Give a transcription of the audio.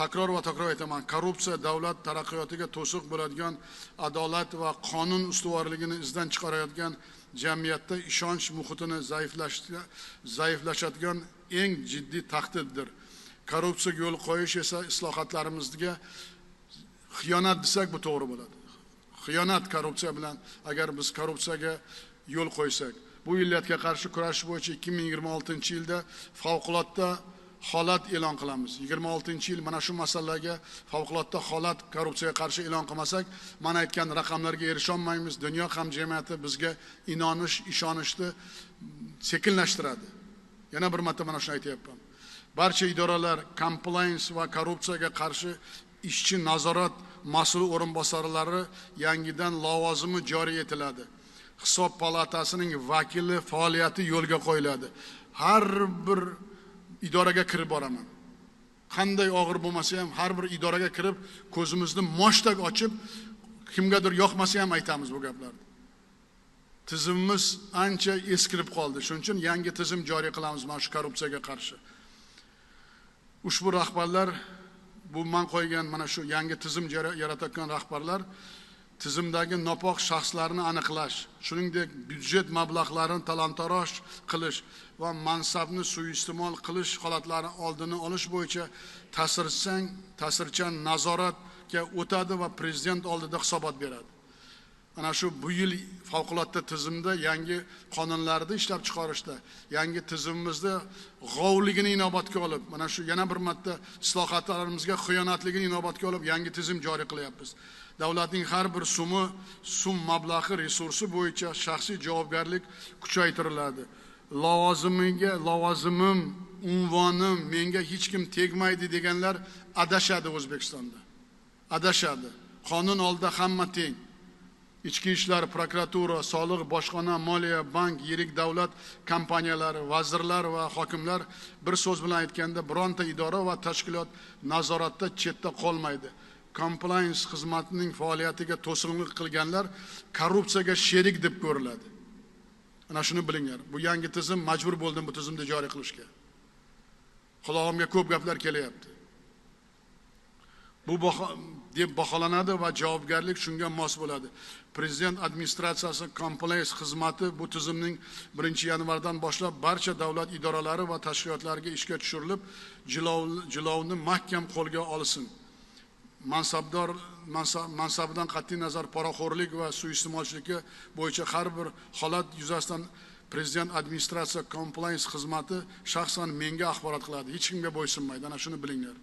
Takror va takror aytaman, korrupsiya davlat taraqqiyotiga to'siq bo'ladigan, adolat va qonun ustuvorligini izdan chiqarayotgan, jamiyatda ishonch muhitini zaiflashadigan eng jiddiy tahdiddir. Korrupsiyaga yo'l qo'yish esa islohotlarimizga xiyonat desak bu to'g'ri bo'ladi. Xiyonat korrupsiya bilan agar biz korrupsiyaga yo'l qo'ysak, bu illatga qarshi kurashish bo'yicha 2026-yilda favqulodda holat e'lon qilamiz. 26-yil mana shu masalaga favqulodda holat korrupsiyaga qarshi e'lon qilmasak, mana aytgan raqamlarga erisha olmaymiz. Dunyo hamjamiyati bizga ishonishni sekinlashtiradi. Yana bir marta mana shuni aytayapman. Barcha idoralar compliance va korrupsiyaga qarshi ishchi nazorat mas'ul o'rinbosarlari yangidan lavozimi joriy etiladi. Hisob palatasining vakili faoliyati yo'lga qo'yiladi. Har bir idoraga kirib boraman. Qanday og'ir bo'lmasa ham har bir idoraga kirib ko'zimizni moshtak ochib, kimgadir yoqmasa ham aytamiz bu gaplarni. Tizimimiz ancha eskirib qoldi. Shuning uchun yangi tizim joriy qilamiz mana shu korrupsiyaga qarshi. Ushbu rahbarlar, bu men qo'ygan mana shu yangi tizim yaratayotgan rahbarlar tizimdagi nopok shaxslarni aniqlash, shuningdek byudjet mablag'larini talon-taroj qilish va mansabni suiiste'mol qilish holatlari oldini olish bo'yicha ta'sirchan nazoratga o'tadi va prezident oldida hisobot beradi. Ana shu bu yil favqulodda tizimda yangi qonunlarni ishlab chiqarishda, yangi tizimimizda g'ovligini inobatga olib, mana shu yana bir marta islohotlarimizga xiyonatligini inobatga olib yangi tizim joriy qilyapmiz. Davlatning har bir so'm mablag'i resursi bo'yicha shaxsiy javobgarlik kuchaytiriladi. Lavozimim, unvonim menga hech kim tegmaydi deganlar adashadi O'zbekistonda. Adashadi. Qonun oldida hamma teng. Ichki ishlar, prokuratura, soliq, bojxona, moliya, bank, yirik davlat kompaniyalari, vazirlar va hokimlar bir so'z bilan aytganda bironta idora va tashkilot nazoratda chetda qolmaydi. Compliance xizmatining faoliyatiga to'sqinlik qilganlar korrupsiyaga sherik deb ko'riladi. Ana shuni bilinglar. Bu yangi tizim majbur bo'ldim bu tizimni joriy qilishga. Qulog'imga ko'p gaplar kelyapti. Bu deb baholanadi va javobgarlik shunga mos bo'ladi. Prezident administratsiyasi compliance xizmati bu tizimning 1-yanvardan boshlab barcha davlat idoralari va tashkilotlariga ishga tushirilib, jilovni mahkam qo'lga olsin. Mansabidan qat'iy nazar poraxo'rlik va suiiste'molchilikka bo'yicha har bir holat yuzasidan prezident administratsiya compliance xizmati shaxsan menga axborot qiladi. Hech kimga bo'ysunmaydi. Ana shuni bilinglar.